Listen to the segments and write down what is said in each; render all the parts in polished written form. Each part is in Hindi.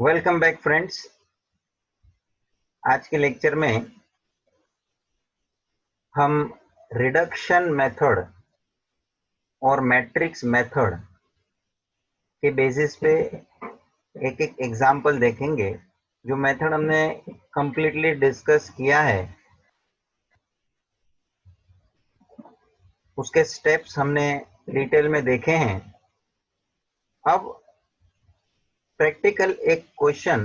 Welcome back friends. आज के लेक्चर में हम रिडक्शन मेथड और मैट्रिक्स मेथड के बेसिस पे एक एक एग्जाम्पल देखेंगे। जो मेथड हमने कंप्लीटली डिस्कस किया है उसके स्टेप्स हमने डिटेल में देखे हैं। अब प्रैक्टिकल एक क्वेश्चन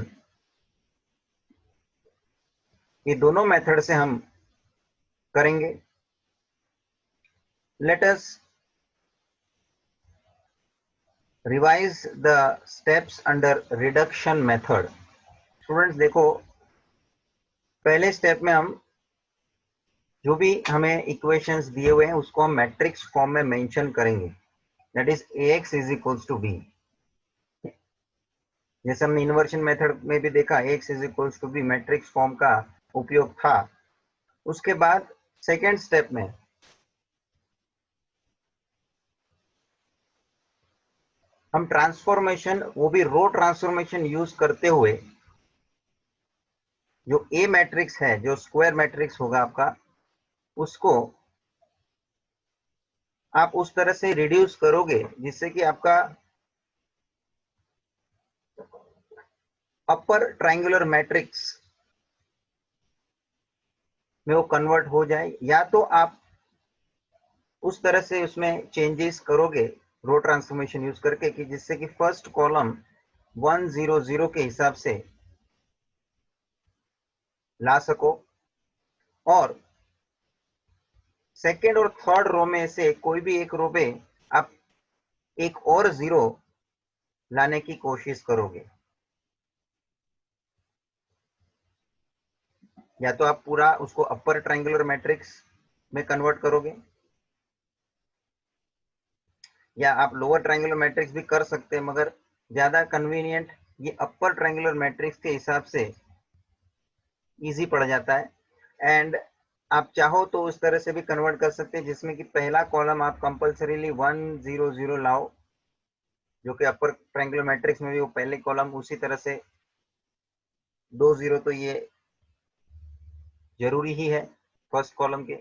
ये दोनों मेथड से हम करेंगे। Let us revise the steps under reduction method. Students देखो, पहले स्टेप में हम जो भी हमें इक्वेशंस दिए हुए हैं उसको हम मैट्रिक्स फॉर्म में मेंशन करेंगे। That is ax is equals to b। जैसे हमने इन्वर्शन मेथड में भी देखा ax is equals to b matrix form का उपयोग था। उसके बाद सेकेंड स्टेप में हम ट्रांसफॉर्मेशन, वो भी रो ट्रांसफॉर्मेशन यूज करते हुए, जो ए मैट्रिक्स है, जो स्क्वायर मैट्रिक्स होगा आपका, उसको आप उस तरह से रिड्यूस करोगे जिससे कि आपका अपर ट्रायंगुलर मैट्रिक्स में वो कन्वर्ट हो जाए। या तो आप उस तरह से उसमें चेंजेस करोगे रो ट्रांसफॉर्मेशन यूज करके कि जिससे कि फर्स्ट कॉलम 100 के हिसाब से ला सको, और सेकेंड और थर्ड रो में से कोई भी एक रो पे आप एक और जीरो लाने की कोशिश करोगे। या तो आप पूरा उसको अपर ट्रायंगुलर मैट्रिक्स में कन्वर्ट करोगे, या आप लोअर ट्रायंगुलर मैट्रिक्स भी कर सकते हैं, मगर ज्यादा कन्वीनियंट ये अपर ट्रायंगुलर मैट्रिक्स के हिसाब से इजी पड़ जाता है। एंड आप चाहो तो उस तरह से भी कन्वर्ट कर सकते हैं जिसमें कि पहला कॉलम आप कंपल्सरीली 100 लाओ, जो कि अपर ट्रायंगुलर मैट्रिक्स में भी वो पहले कॉलम उसी तरह से 20 तो ये जरूरी ही है फर्स्ट कॉलम के।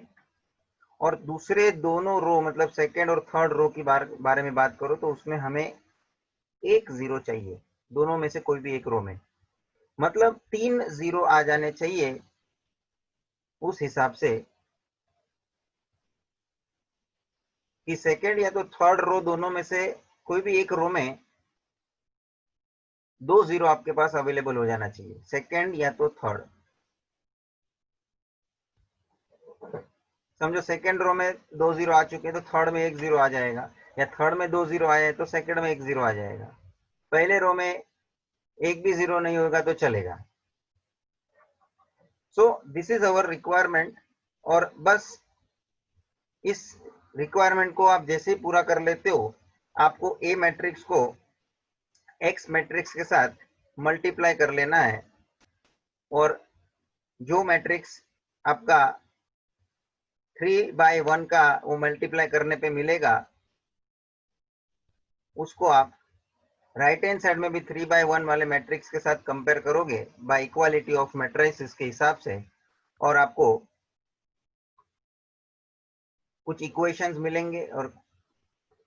और दूसरे दोनों रो मतलब सेकेंड और थर्ड रो की बारे में बात करो तो उसमें हमें एक जीरो चाहिए, दोनों में से कोई भी एक रो में, मतलब 3 जीरो आ जाने चाहिए उस हिसाब से कि सेकेंड या तो थर्ड रो दोनों में से कोई भी एक रो में 2 जीरो आपके पास अवेलेबल हो जाना चाहिए, सेकेंड या तो थर्ड। समझो सेकेंड रो में 2 जीरो आ चुके हैं तो थर्ड में 1 जीरो आ जाएगा, या थर्ड में 2 जीरो आए तो सेकेंड में 1 जीरो आ जाएगा। पहले रो में एक भी जीरो नहीं होगा तो चलेगा। सो दिस इज अवर रिक्वायरमेंट, और बस इस रिक्वायरमेंट को आप जैसे ही पूरा कर लेते हो, आपको ए मैट्रिक्स को एक्स मैट्रिक्स के साथ मल्टीप्लाई कर लेना है, और जो मैट्रिक्स आपका 3/1 का वो मल्टीप्लाई करने पे मिलेगा उसको आप राइट हैंड साइड में भी 3/1 वाले मैट्रिक्स के साथ कंपेयर करोगे बाय इक्वालिटी ऑफ मैट्रिसेस के हिसाब से, और आपको कुछ इक्वेशंस मिलेंगे और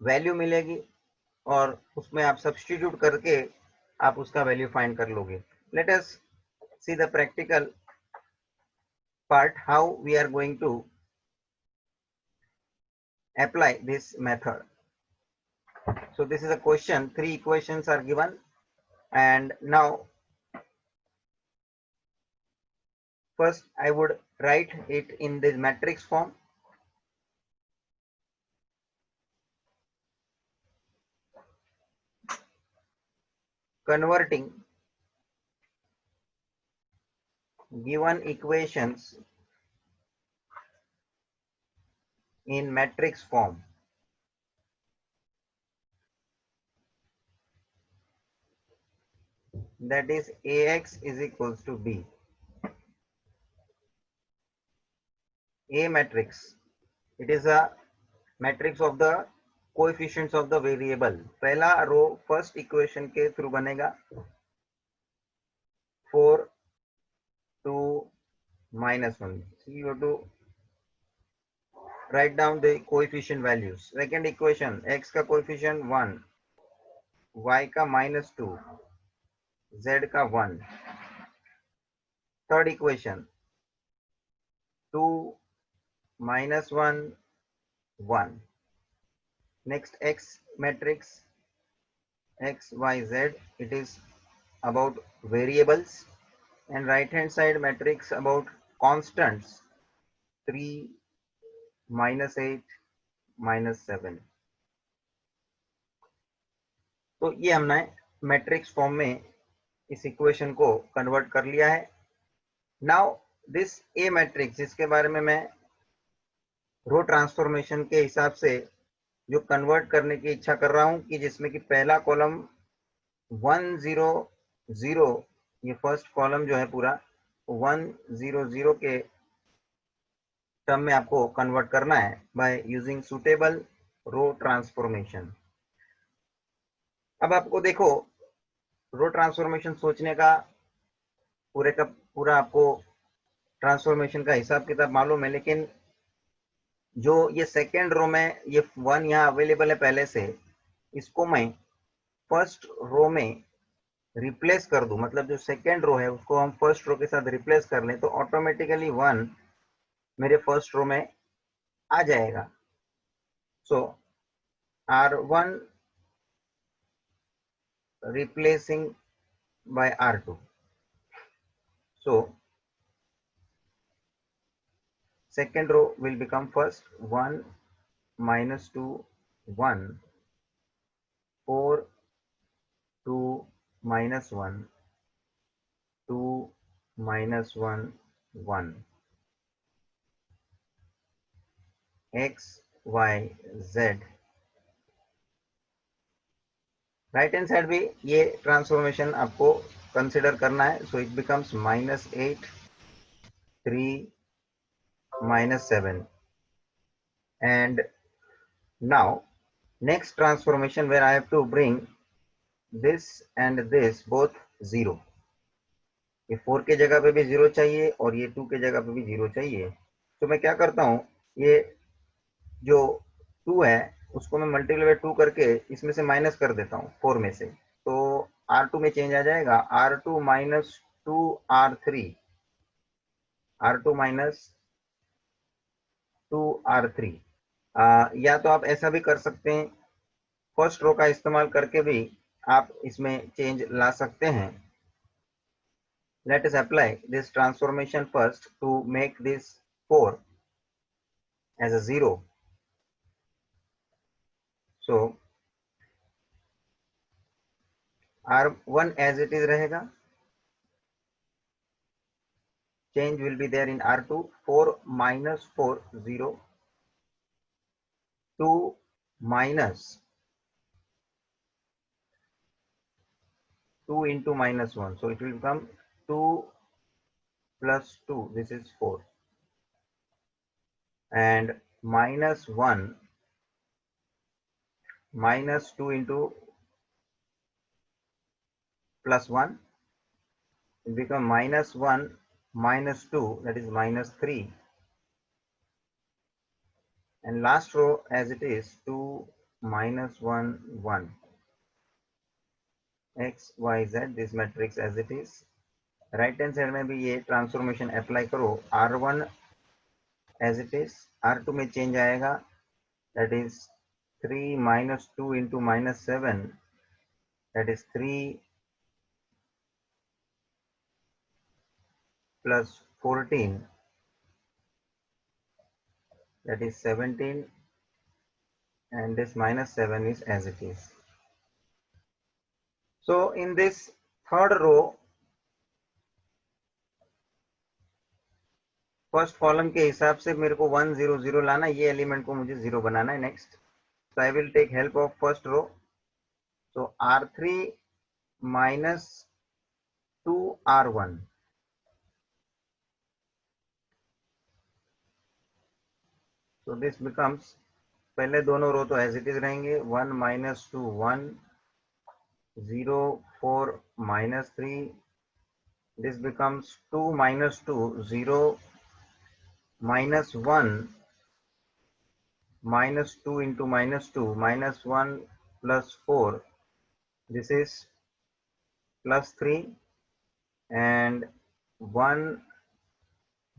वैल्यू मिलेगी, और उसमें आप सब्स्टिट्यूट करके आप उसका वैल्यू फाइंड कर लोगे। Let us see the practical part how we are going to apply this method. So this is a question, 3 equations are given, and now first I would write it in this matrix form. Converting given equations in matrix form. That is ax is equals to b. A matrix, it is a matrix of the coefficients of the variable. पहला रो फर्स्ट इक्वेशन के थ्रू बनेगा, 4, 2, -1. So you have to write down the coefficient values. Second equation, x का coefficient 1, y का -2, z का 1. Third equation, 2, -1, 1. Next, x matrix, x, y, z, it is about variables, and right hand side matrix about constants, 3, -8, -7. तो ये हमने मैट्रिक्स फॉर्म में इस इक्वेशन को कन्वर्ट कर लिया है. नाउ दिस ए मैट्रिक्स, जिसके बारे में मैं रो ट्रांसफॉर्मेशन के हिसाब से जो कन्वर्ट करने की इच्छा कर रहा हूं, कि जिसमें कि पहला कॉलम 1 0 0, ये फर्स्ट कॉलम जो है पूरा 1 0 0 के टर्म में आपको कन्वर्ट करना है by using suitable row transformation. अब आपको देखो, रो ट्रांसफॉर्मेशन सोचने का पूरे का पूरा आपको ट्रांसफॉर्मेशन का हिसाब किताब मालूम है, लेकिन जो ये सेकेंड रो में ये 1 यहाँ अवेलेबल है पहले से, इसको मैं फर्स्ट रो में रिप्लेस कर दूं, मतलब जो सेकेंड रो है उसको हम फर्स्ट रो के साथ रिप्लेस कर लें, तो ऑटोमेटिकली 1 मेरे फर्स्ट रो में आ जाएगा. सो R1 replacing by R2. So second row will become first 1 -2 1, 4 2 -1, 2 -1 1, x y z. Right hand side भी ये ट्रांसफॉर्मेशन आपको कंसिडर करना है. So it becomes -8 3 -7. And now next transformation where I have to bring this and this both 0. ये 4 के जगह पे भी 0 चाहिए और ये 2 के जगह पे भी 0 चाहिए. तो मैं क्या करता हूँ, ये जो 2 है उसको मैं मल्टीप्लाई बाय 2 करके इसमें से माइनस कर देता हूँ 4 में से, तो R2 में चेंज आ जाएगा. R2 -2 R3, R2 -2 R3. या तो आप ऐसा भी कर सकते हैं, फर्स्ट रो का इस्तेमाल करके भी आप इसमें चेंज ला सकते हैं. Let us apply this transformation first to make this 4 as a 0. So R1 as it is रहेगा, change will be there in R2. 4 -4 0, 2 minus 2 into -1, so it will become 2 plus 2, this is 4, and -1 -2 into +1, it become -1 -2, that is -3, and last row as it is 2 -1 1, x y z, this matrix as it is. Right hand side में भी ये ट्रांसफॉर्मेशन अप्लाई करो. R1 as it is, R2 में चेंज आएगा, that is 3 -2 into -7, that is 3 plus 14, that is 17, and this -7 is as it is. So in this third row, first column के हिसाब से मेरे को 1 0 0 लाना, ये एलिमेंट को मुझे 0 बनाना है. Next, so I will take help of first row. So R3 -2 R1. So this becomes, पहले दोनों रो तो एज इट इज रहेंगे. 1 -2 1, 0 4 -3, this becomes 2 minus 2, 0 minus 1, minus 2 into minus 2, minus 1 plus 4, this is plus 3, and 1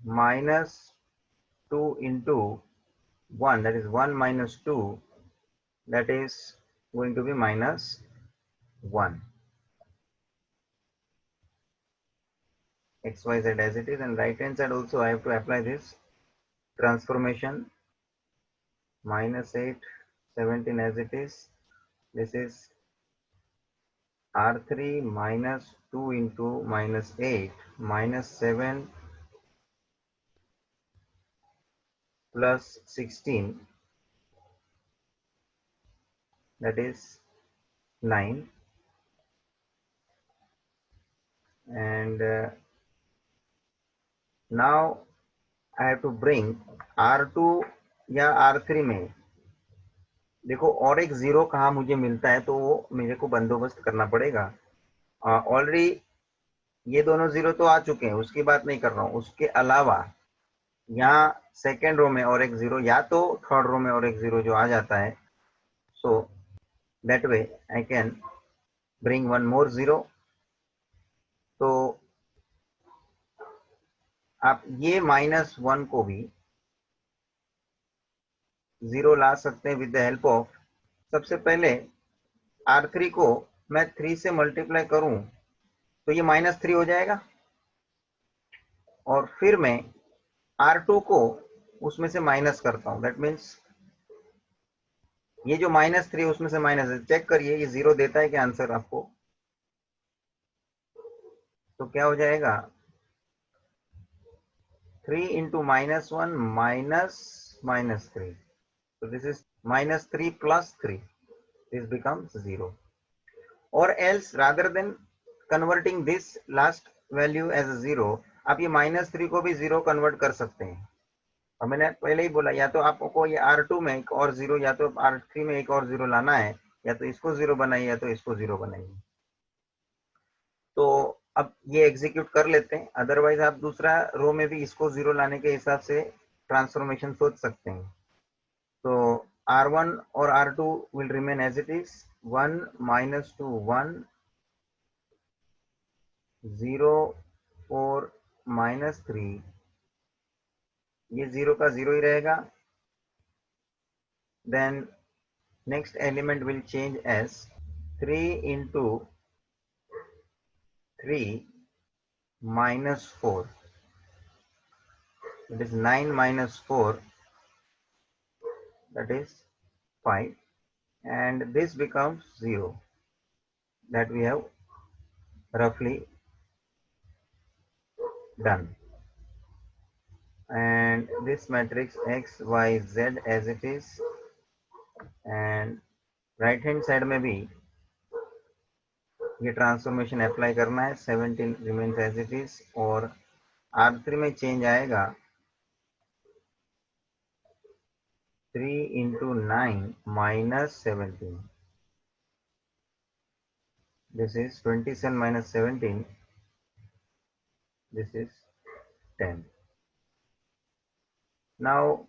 minus 2 into 1, that is 1 minus 2, that is going to be minus 1. X, Y, Z as it is, and right hand side also I have to apply this transformation. Minus 8, 17 as it is. This is R3 minus 2 into minus 8 minus 7 plus 16, that is 9, and now I have to bring R2 या R3 में, देखो और एक जीरो कहाँ मुझे मिलता है तो वो मेरे को बंदोबस्त करना पड़ेगा. ऑलरेडी ये दोनों जीरो तो आ चुके हैं, उसकी बात नहीं कर रहा हूँ. उसके अलावा यहाँ सेकेंड रो में और एक जीरो, या तो थर्ड रो में और एक जीरो जो आ जाता है, so that way I can bring one more zero. तो आप ये माइनस 1 को भी जीरो ला सकते हैं विद द हेल्प ऑफ, सबसे पहले R3 को मैं 3 से मल्टीप्लाई करूं तो ये माइनस 3 हो जाएगा, और फिर मैं R2 को उसमें से माइनस करता हूं. दैट मीन्स ये जो माइनस 3 उसमें से माइनस है, चेक करिए ये जीरो देता है क्या आंसर आपको. तो क्या हो जाएगा, 3 into minus 1 minus minus 3. So this is minus 3 plus 3. This becomes 0. Or else rather than converting this last value as a 0, आप ये minus 3 को भी 0 convert कर सकते हैं. और मैंने पहले ही बोला, या तो आपको ये R2 में एक और 0, या तो R3 में एक और 0 लाना है, या तो इसको 0 बनाइए या तो इसको 0 बनाइए. तो अब ये एग्जीक्यूट कर लेते हैं, अदरवाइज आप दूसरा रो में भी इसको 0 लाने के हिसाब से ट्रांसफॉर्मेशन सोच सकते हैं. तो R1 और R2 will remain as it is. 1 minus 2 1, 0 4 minus 3, ये 0 का 0 ही रहेगा. Then next element will change as 3 into 3 minus 4, it is 9 minus 4, that is 5, and this becomes 0, that we have roughly done. And this matrix X, Y, Z as it is, and right hand side में भी ये ट्रांसफॉर्मेशन अप्लाई करना है. 17 remains as it is, और R3 में चेंज आएगा 3 into 9 minus 17. This is 27 minus 17. This is 10. Now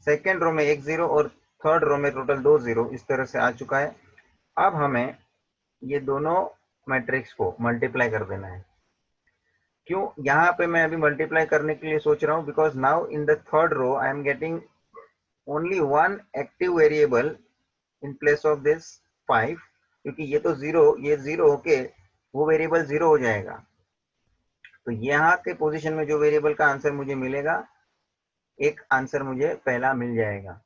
second row में एक जीरो और थर्ड रो में टोटल 2 जीरो इस तरह से आ चुका है. अब हमें ये दोनों मैट्रिक्स को मल्टीप्लाई कर देना है. क्यों यहाँ पे मैं अभी मल्टीप्लाई करने के लिए सोच रहा हूँ, because now in the third row I am getting only one active variable in place of this 5, क्योंकि ये तो जीरो, ये जीरो होके वो वेरिएबल जीरो हो जाएगा. तो यहाँ के पोजीशन में जो वेरिएबल का आंसर मुझे मिलेगा, एक आंसर मुझे पहला मिल जाएगा.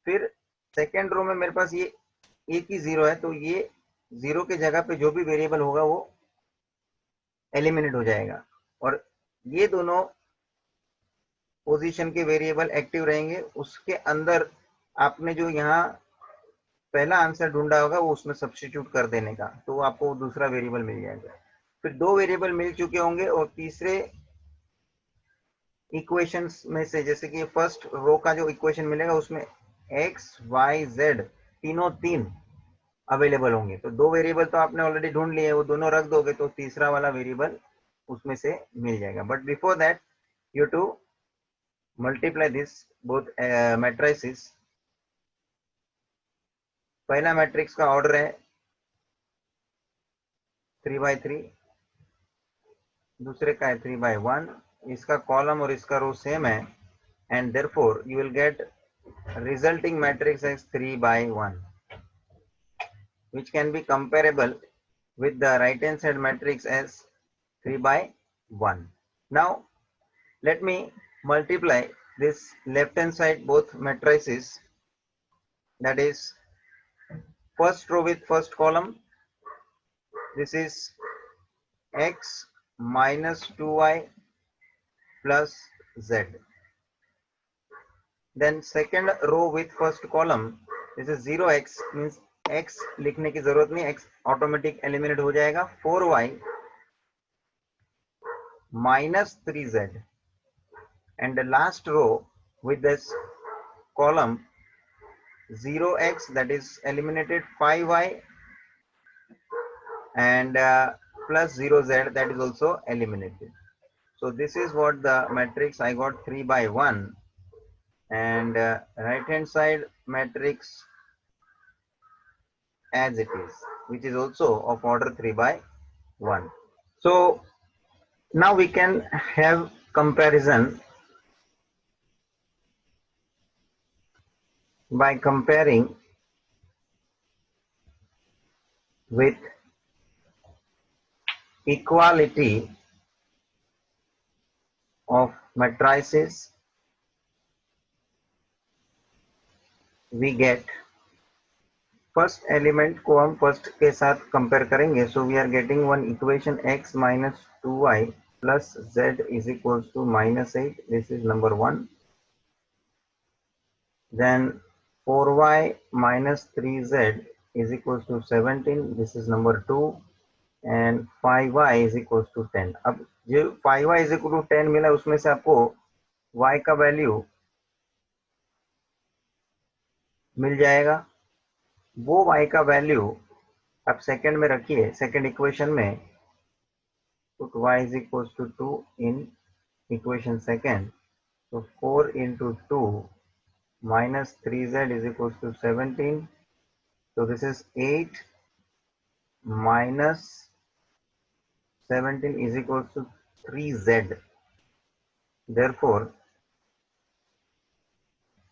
फिर सेकेंड रो में मेरे पास ये एक ही जीरो है, तो ये जीरो के जगह पे जो भी वेरिएबल होगा वो एलिमिनेट हो जाएगा, और ये दोनों पोजीशन के वेरिएबल एक्टिव रहेंगे. उसके अंदर आपने जो यहाँ पहला आंसर ढूंढा होगा वो उसमें सब्स्टिट्यूट कर देने का, तो आपको दूसरा वेरिएबल मिल जाएगा. फिर दो वेरिएबल मिल चुके होंगे, और तीसरे इक्वेशंस में से, जैसे कि फर्स्ट रो का जो इक्वेशन मिलेगा उसमें x y z तीनों तीन अवेलेबल होंगे। तो दो वेरिएबल तो आपने ऑलरेडी ढूंढ लिए, वो दोनों रख दोगे तो तीसरा वाला वेरिएबल उसमें से मिल जाएगा। But before that you to multiply this both matrices. पहला मैट्रिक्स का ऑर्डर है 3/3, दूसरे का है 3/1, इसका कॉलम और इसका रो सेम है, and therefore you will get resulting matrix as 3/1, which can be comparable with the right hand side matrix as 3/1. Now let me multiply this left hand side both matrices, that is first row with first column. This is x minus 2y plus z. Then second row with first column, this is 0x, means x लिखने की जरूरत नहीं, x ऑटोमेटिक एलिमिनेट हो जाएगा, 4y minus 3z. And the last row with this column 0x, that is eliminated, 5y and plus 0z, that is also eliminated. So this is what the matrix I got, 3/1, and right hand side matrix as it is, which is also of order 3/1. So now we can have comparison by comparing with equality of matrices. We get first element को हम फर्स्ट के साथ कंपेयर करेंगे, so we are getting one equation x minus 2y plus z is equals to -8. This is number 1. Then 4y minus 3z is equals to 17. This is number 2. And 5y is equals to 10. अब जो 5y is equal to 10 मिला, उसमें से आपको y का वैल्यू मिल जाएगा। वो y का वैल्यू आप सेकंड में रखिए, सेकंड इक्वेशन में, put y is equals to 2 in equation second. So 4 into 2 minus 3z is equals to 17. So this is 8 minus 17 is equals to 3z. Therefore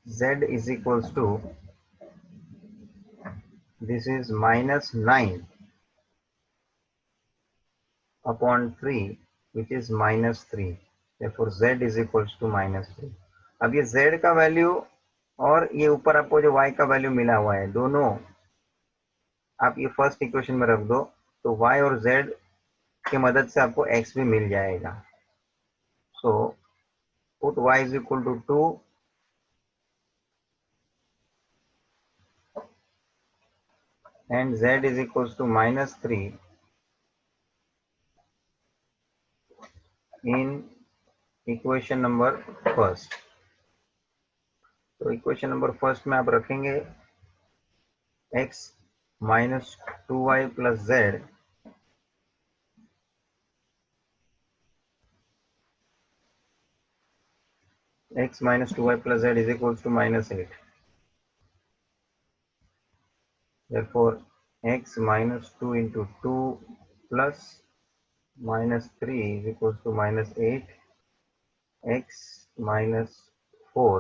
z is equals to, this is minus 9 upon 3, which is minus 3. Therefore z is equals to -3. अब ये z का वैल्यू और ये ऊपर आपको जो y का वैल्यू मिला हुआ है, दोनों आप ये फर्स्ट इक्वेशन में रख दो, तो y और z की मदद से आपको x भी मिल जाएगा। So put y is equal to 2 and z is equals to -3 in equation number first. तो इक्वेशन नंबर फर्स्ट में आप रखेंगे x minus 2y plus z x minus 2y plus z is equals to -8. Therefore x minus 2 into 2 plus -3 is equals to -8. X minus 4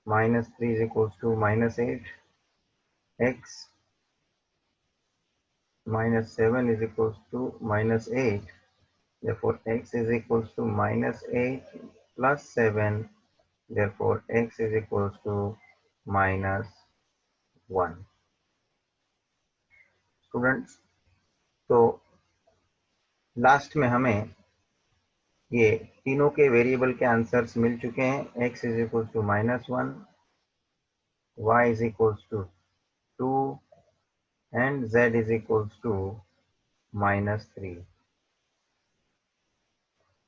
minus 3 is equals to -8. X minus 7 is equals to -8. Therefore x is equals to -8 plus 7. Therefore x is equals to -1. Students, तो लास्ट में हमें ये तीनों के वेरिएबल के आंसर्स मिल चुके हैं। x is equal to -1, y is equal to 2 and z is equal to -3।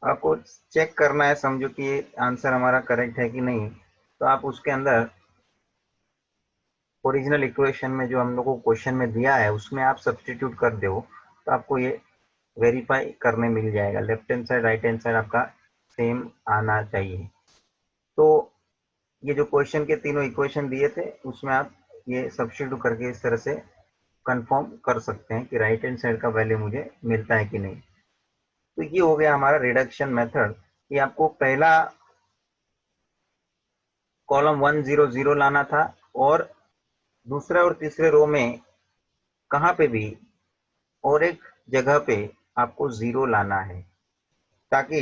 आपको चेक करना है, समझो कि ये आंसर हमारा करेक्ट है कि नहीं, तो आप उसके अंदर ओरिजिनल इक्वेशन में जो हम लोग को क्वेश्चन में दिया है उसमें आप सब्स्टिट्यूट कर दो तो आपको ये वेरीफाई करने मिल जाएगा। Left hand side right hand side आपका सेम आना चाहिए। तो ये जो क्वेश्चन के तीनों इक्वेशन दिए थे उसमें आप ये सब्स्टिट्यूट करके इस तरह से कंफर्म कर सकते हैं कि राइट हैंड साइड का वैल्यू मुझे मिलता है कि नहीं। तो ये हो गया हमारा रिडक्शन मेथड कि आपको पहला कॉलम 100 लाना था और दूसरा और तीसरे रो में कहाँ पे भी और एक जगह पे आपको 0 लाना है ताकि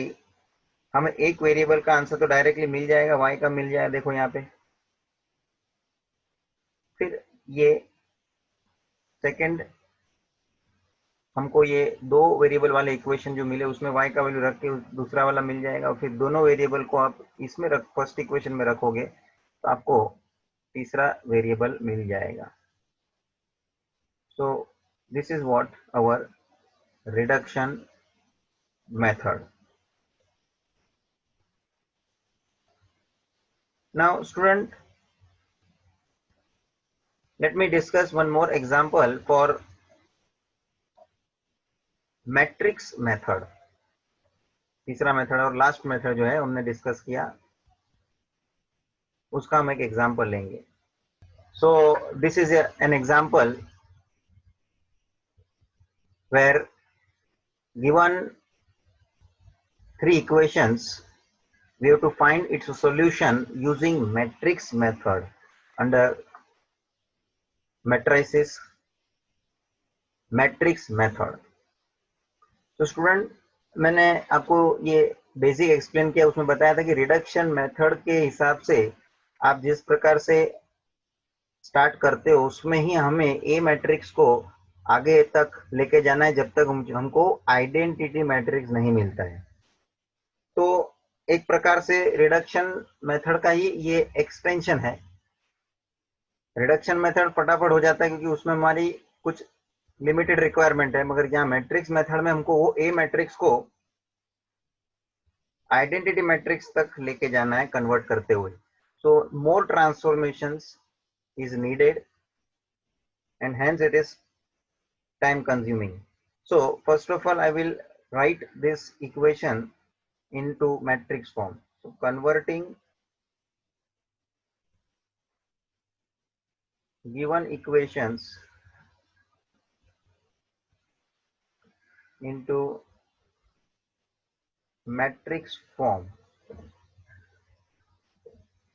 हमें एक वेरिएबल का आंसर तो डायरेक्टली मिल जाएगा, y का मिल जाएगा, देखो यहाँ पे। फिर ये सेकंड हमको ये दो वेरिएबल वाले इक्वेशन जो मिले उसमें y का वैल्यू रख के दूसरा वाला मिल जाएगा और फिर दोनों वेरिएबल को आप इसमें फर्स्ट इक्वेशन में रखोगे तो आपको तीसरा वेरिएबल मिल जाएगा। So this is what our reduction method. Now student, let me discuss one more example for matrix method. तीसरा मेथड और लास्ट मेथड जो है हमने डिस्कस किया उसका हम एक एग्जांपल लेंगे। So this is an example where given three equations we have to find its solution using matrix method under matrices matrix method। तो स्टूडेंट, मैंने आपको ये बेसिक एक्सप्लेन किया, उसमें बताया था कि रिडक्शन मेथड के हिसाब से आप जिस प्रकार से स्टार्ट करते हो उसमें ही हमें ए मैट्रिक्स को आगे तक लेके जाना है जब तक हमको आइडेंटिटी मैट्रिक्स नहीं मिलता है। तो एक प्रकार से रिडक्शन मेथड का ही ये एक्सटेंशन है। रिडक्शन मेथड फटाफट हो जाता है क्योंकि उसमें हमारी कुछ लिमिटेड रिक्वायरमेंट है, मगर यहाँ मैट्रिक्स मेथड में हमको वो ए मैट्रिक्स को आइडेंटिटी मैट्रिक्स तक लेके जाना है कन्वर्ट करते हुए। सो मोर transformations is needed and hence it is time consuming. So first of all I will write this equation into matrix form. So converting given equations into matrix form,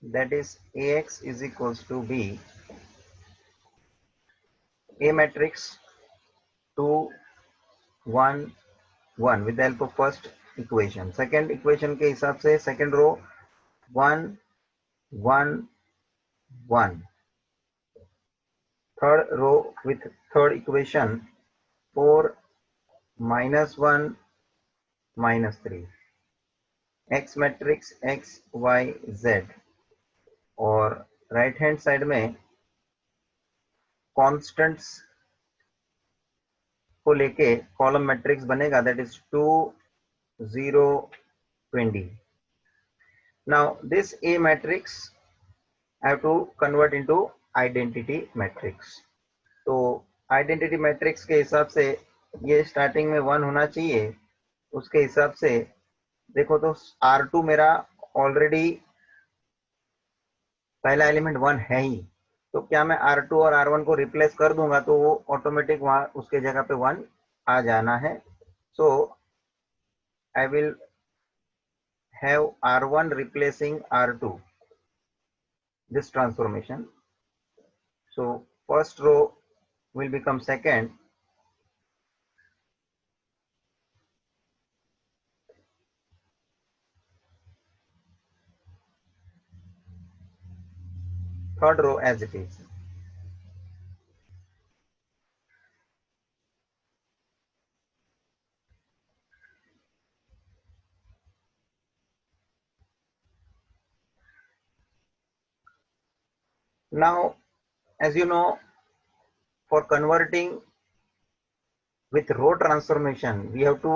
that is Ax is equals to B, A matrix 2 1 1 with the help of first equation। second equation के हिसाब से second row 1 1 1, third row with third equation 4 -1 -3, x matrix x y z और राइट हैंड साइड में कॉन्स्टेंट्स को लेके कॉलम मैट्रिक्स बनेगा, that is 2 0 20। Now this A matrix I have to convert into identity matrix. तो आइडेंटिटी मैट्रिक्स के हिसाब से ये स्टार्टिंग में 1 होना चाहिए, उसके हिसाब से देखो तो R2 मेरा ऑलरेडी पहला एलिमेंट 1 है ही, तो क्या मैं R2 और R1 को रिप्लेस कर दूंगा तो वो ऑटोमेटिक वहां उसके जगह पे 1 आ जाना है। So I will have R1 replacing R2, this transformation. So first row will become second, third row as it is. Now, as you know, for converting with row transformation, we have to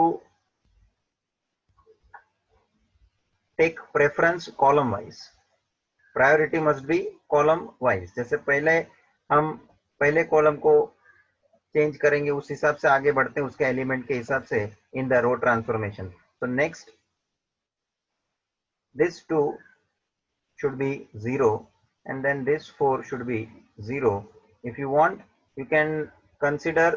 take preference column wise. Priority must be column wise. जैसे पहले हम पहले कॉलम को चेंज करेंगे, उस हिसाब से आगे बढ़ते हैं उसके एलिमेंट के हिसाब से इन द रो ट्रांसफॉर्मेशन. तो next this 2 should be 0 and then this 4 should be 0. If you want, you can consider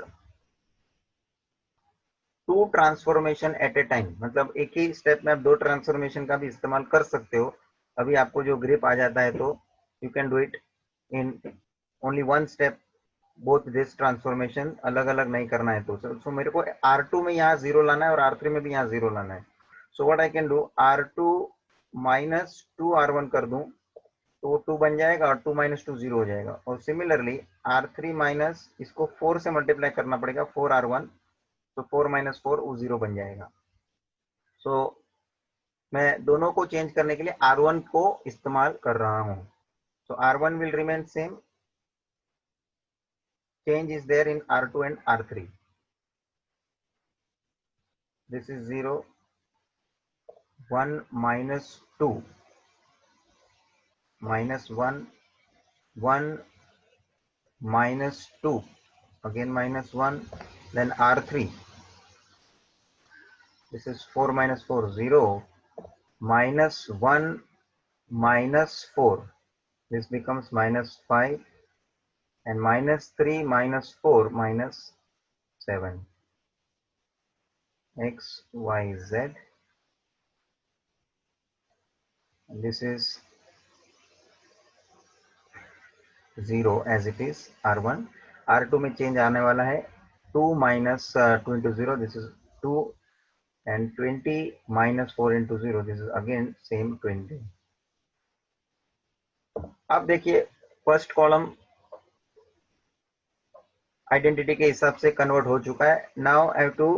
two transformation at a time. मतलब एक ही स्टेप में आप दो ट्रांसफॉर्मेशन का भी इस्तेमाल कर सकते हो. अभी आपको जो ग्रिप आ जाता है तो you can do it in only one step. Both this transformation अलग अलग नहीं करना है. तो मेरे को R2 में यहाँ 0 लाना है और R3 में भी यहाँ 0 लाना है. So what I can do, R2 minus 2R1 कर दूं तो वो 2 बन जाएगा और 2 माइनस 2 0 हो जाएगा. और सिमिलरली R3 माइनस इसको 4 से मल्टीप्लाई करना पड़ेगा, 4R1, तो 4 माइनस 4 वो 0 बन जाएगा. सो मैं दोनों को चेंज करने के लिए R1 को इस्तेमाल कर रहा हूं. So R1 will remain same. Change is there in R2 and R3. This is 0, 1 minus 2 minus 1, 1 minus 2, again minus 1, then R3. This is 4 minus 4, 0, minus 1 minus 4. This becomes minus 5, and minus 3 minus 4 minus 7. X, Y, Z. This is 0 as it is R1. R2 में चेंज आने वाला है 2 minus 2 into 0. This is 2, and 20 minus 4 into 0. This is again same 20. अब देखिए फर्स्ट कॉलम आइडेंटिटी के हिसाब से कन्वर्ट हो चुका है. Now I have to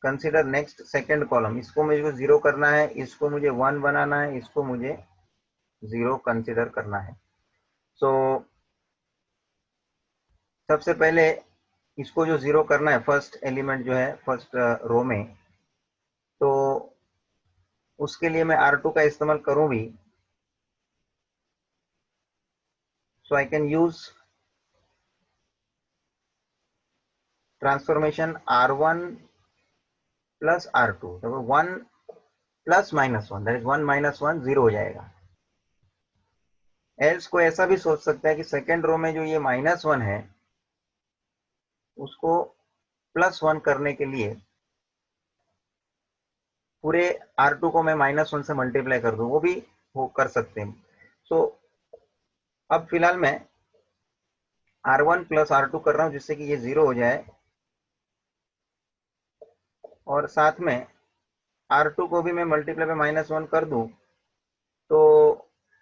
consider next second column. इसको मुझे 0 करना है, इसको मुझे 1 बनाना है, इसको मुझे 0 कंसीडर करना है. सो सबसे पहले इसको जो 0 करना है, फर्स्ट एलिमेंट जो है फर्स्ट रो में, तो उसके लिए मैं R2 का इस्तेमाल करूं भी. So I can use transformation R1 plus R2. 1 plus minus 1, that is 1 minus 1 0 हो जाएगा. एल्स को ऐसा भी सोच सकता है कि सेकेंड रो में जो ये माइनस 1 है उसको प्लस 1 करने के लिए पूरे R2 को मैं माइनस 1 से मल्टीप्लाई कर दूं, वो भी वो कर सकते हैं. सो अब फिलहाल मैं R1 प्लस R2 कर रहा हूं जिससे कि ये 0 हो जाए, और साथ में R2 को भी मैं मल्टीप्लाई पे माइनस 1 कर दूं तो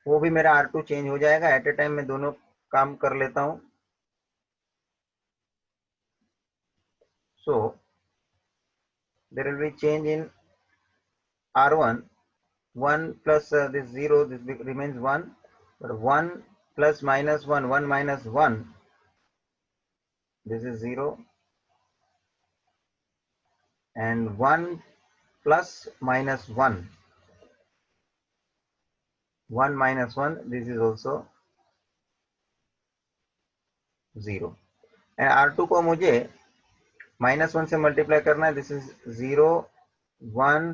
वो भी मेरा R2 चेंज हो जाएगा. एट ए टाइम मैं दोनों काम कर लेता हूं. So there will be change in R1. 1 plus this 0, this remains 1, but 1 plus minus 1, 1 minus 1, this is 0, and 1 plus minus 1, 1 minus 1, this is also 0. and R2 को मुझे माइनस 1 से मल्टीप्लाई करना है. This is 0, 1,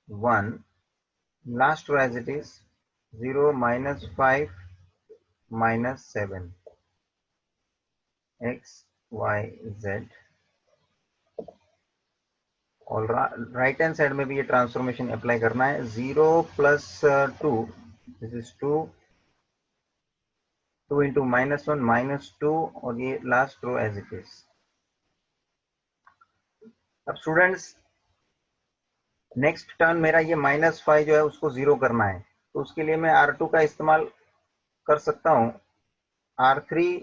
1, last row as it is 0 minus 5 minus 7. X, Y, Z. और राइट हैंड साइड में भी ये ट्रांसफॉर्मेशन अप्लाई करना है. 0 plus 2, this is 2, 2 into minus 1 minus 2, और ये last row as it is. अब स्टूडेंट्स नेक्स्ट टर्न मेरा ये माइनस 5 जो है उसको 0 करना है, तो उसके लिए मैं R2 का इस्तेमाल कर सकता हूँ. R3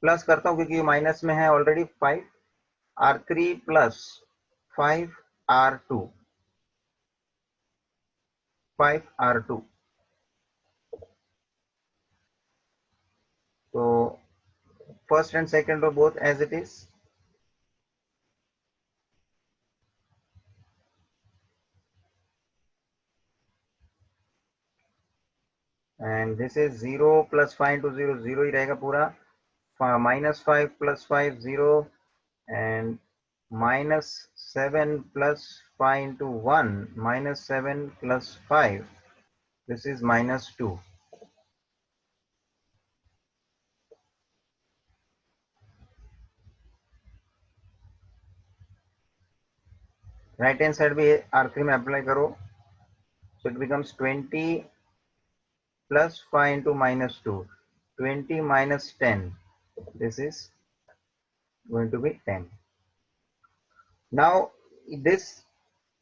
प्लस करता हूँ क्योंकि ये माइनस में है already 5. R3 plus 5R2, 5R2. तो first and second row both as it is. and and this is 0 plus 5 into 0 0 ही रहेगा पूरा, -5 plus 5 0 and -7 plus 5 into 1 -7 plus 5, this is -2. Right hand side भी R3 में अप्लाई करो, so it becomes 20 plus 5 into -2, 20 minus 10, this is going to be 10. Now this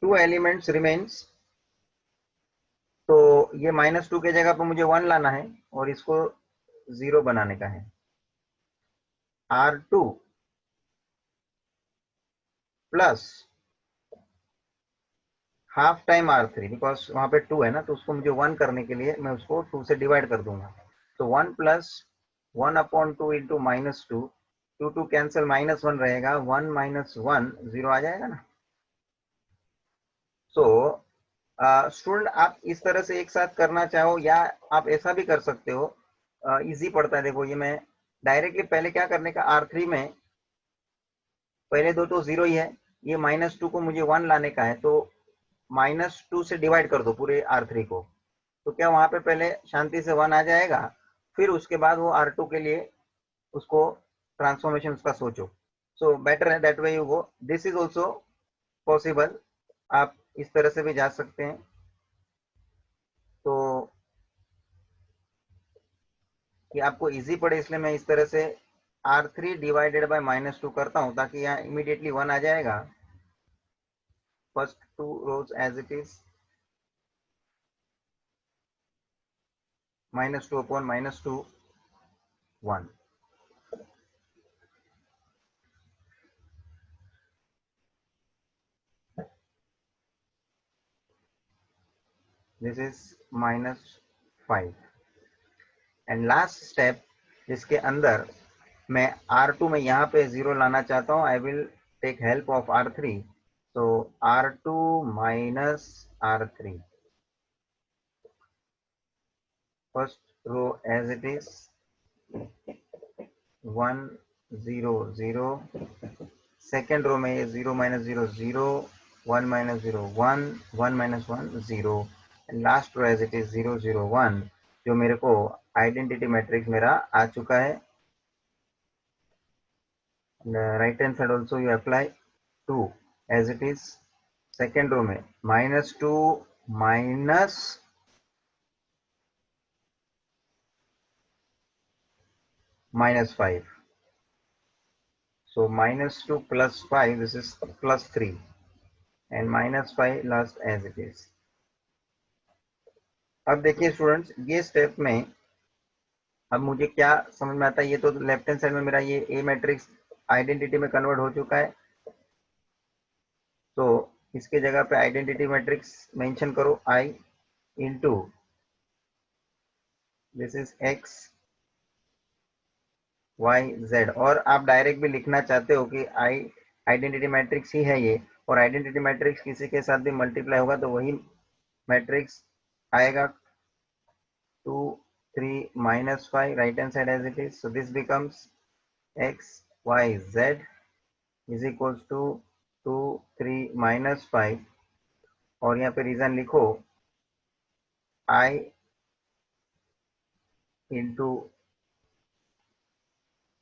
two elements remains, तो ये -2 के जगह पर मुझे 1 लाना है और इसको 0 बनाने का है। R2 plus half time R3, because वहां पे 2 है ना, तो उसको मुझे 1 करने के लिए मैं उसको 2 से डिवाइड कर दूंगा, तो 1 प्लस 1/2 इंटू -2, 2 कैंसिल, -1 रहेगा, 1 minus 1 0 आ जाएगा ना। सो स्टूडेंट आप इस तरह से एक साथ करना चाहो या आप ऐसा भी कर सकते हो, इजी पड़ता है। देखो ये मैं डायरेक्टली पहले क्या करने का, R3 में पहले दो तो 0 ही है, ये -2 को मुझे 1 लाने का है, तो -2 से डिवाइड कर दो पूरे R3 को, तो क्या वहां पे पहले शांति से 1 आ जाएगा, फिर उसके बाद वो R2 के लिए उसको ट्रांसफॉर्मेशन उसका सोचो। सो बेटर है that way you go, this is also possible, आप इस तरह से भी जा सकते हैं। तो कि आपको इजी पड़े इसलिए मैं इस तरह से R3 डिवाइडेड बाय -2 करता हूं, ताकि यहाँ इमीडिएटली 1 आ जाएगा, first 2 rows as it is, -2 upon -2 1. This is -5 and last step जिसके अंदर मैं R2 में यहाँ पे 0 लाना चाहता हूँ, I will take help of R3, so R2 minus R3, first row as it is, 1 0 0, second row में 0 minus 0 0, 1 minus 0 1, 1 minus 1 0, and last row as it is 0 0 1, जो मेरे को आइडेंटिटी मैट्रिक्स मेरा आ चुका है। Right hand side also you apply 2 as it is, second row में -2 minus -5, so -2 plus 5, this is +3, and -5 last as it is. अब देखिए स्टूडेंट्स, ये स्टेप में अब मुझे क्या समझ में आता है, ये तो लेफ्ट हैंड साइड में मेरा ये ए मैट्रिक्स आइडेंटिटी में कन्वर्ट हो चुका है, तो इसके जगह पे आइडेंटिटी मैट्रिक्स मेंशन करो, I into this is x y z, और आप डायरेक्ट भी लिखना चाहते हो कि आई आइडेंटिटी मैट्रिक्स ही है ये, और आइडेंटिटी मैट्रिक्स किसी के साथ भी मल्टीप्लाई होगा तो वही मैट्रिक्स आएगा, 2 3 -5, right hand side as it is, so this becomes x y z is equals to 2 3 -5, और यहाँ पे रीजन लिखो i into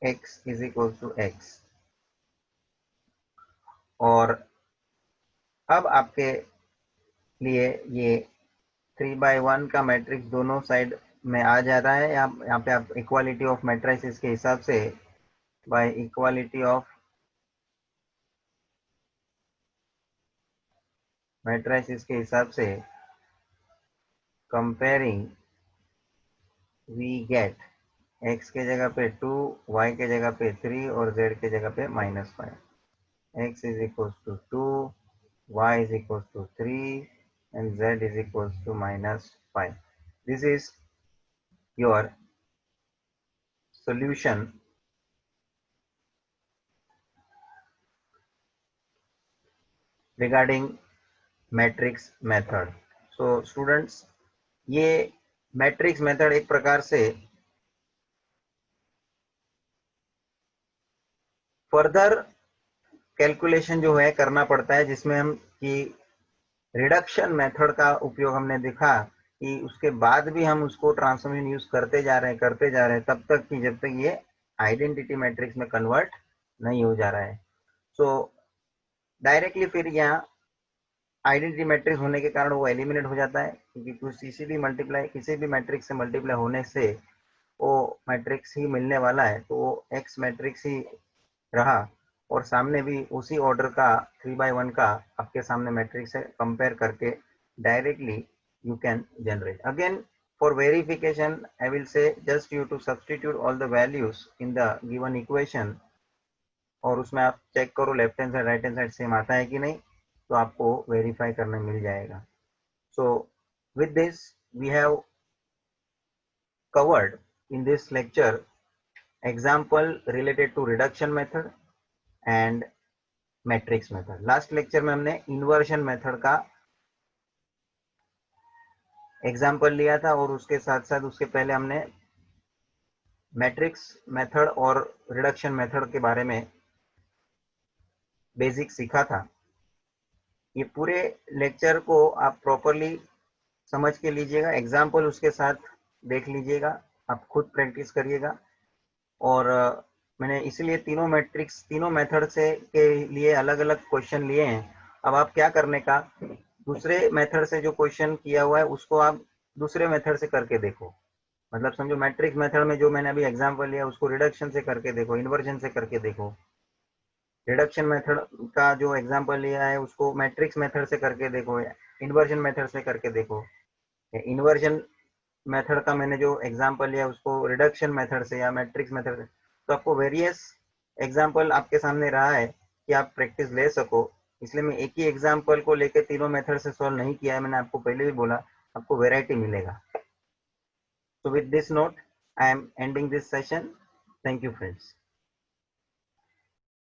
x is equal to x, और अब आपके लिए ये 3/1 का मैट्रिक्स दोनों साइड में आ जा रहा है। यहाँ पे आप इक्वालिटी ऑफ मैट्रिसेस के हिसाब से, बाय इक्वालिटी ऑफ मैट्रिसेस के हिसाब से कंपेयरिंग, वी गेट x के जगह पे 2, y के जगह पे 3 और z के जगह पे -5, x is equals to 2, y is equals to 3 and z is equals to -5. This is your solution regarding matrix method. So students, ये मैट्रिक्स मेथड एक प्रकार से फर्दर कैलकुलेशन जो है करना पड़ता है, जिसमें हम कि रिडक्शन मेथड का उपयोग हमने देखा कि उसके बाद भी हम उसको ट्रांसफॉर्मेशन यूज करते जा रहे हैं तब तक कि जब तक ये आइडेंटिटी मैट्रिक्स में कन्वर्ट नहीं हो जा रहा है। सो डायरेक्टली फिर यहाँ आइडेंटिटी मैट्रिक्स होने के कारण वो एलिमिनेट हो जाता है, क्योंकि किसी भी मैट्रिक्स से मल्टीप्लाई होने से वो मैट्रिक्स ही मिलने वाला है, तो वो एक्स मैट्रिक्स ही रहा और सामने भी उसी ऑर्डर का 3/1 का आपके सामने मैट्रिक्स है, कंपेयर करके directly you can generate. Again, for verification, I will say just you to substitute all the values in the given equation और उसमें आप चेक करो left hand side right hand side same आता है कि नहीं, तो आपको वेरीफाई करने मिल जाएगा। सो with this we have covered in this lecture example related to reduction method and matrix method. Last lecture में हमने इन्वर्जन मेथड का एग्जाम्पल लिया था और उसके साथ साथ उसके पहले हमने मैट्रिक्स मेथड और रिडक्शन मेथड के बारे में बेसिक सीखा था। ये पूरे लेक्चर को आप प्रॉपरली समझ के लीजिएगा, एग्जाम्पल उसके साथ देख लीजिएगा, आप खुद प्रैक्टिस करिएगा। और मैंने इसलिए तीनों मेथड से के लिए अलग अलग क्वेश्चन लिए हैं। अब आप क्या करने का, दूसरे मेथड से जो क्वेश्चन किया हुआ है उसको आप दूसरे मेथड से करके देखो। मतलब समझो मैट्रिक्स मेथड में जो मैंने अभी एग्जांपल लिया उसको रिडक्शन से करके देखो, इन्वर्जन से करके देखो। रिडक्शन मेथड का जो एग्जांपल लिया है उसको मैट्रिक्स मेथड से करके देखो, इन्वर्जन मेथड से करके देखो। इन्वर्जन मेथड का मैंने जो एग्जांपल लिया उसको रिडक्शन मेथड से या मैट्रिक्स मेथड से, तो आपको वेरियस एग्जांपल आपके सामने रहा है कि आप प्रैक्टिस ले सको। इसलिए मैं एक ही एग्जांपल को लेके तीनों मेथड से सॉल्व नहीं किया है, मैंने आपको पहले भी बोला आपको वेराइटी मिलेगा। So with this note, I am ending this session. Thank you, friends.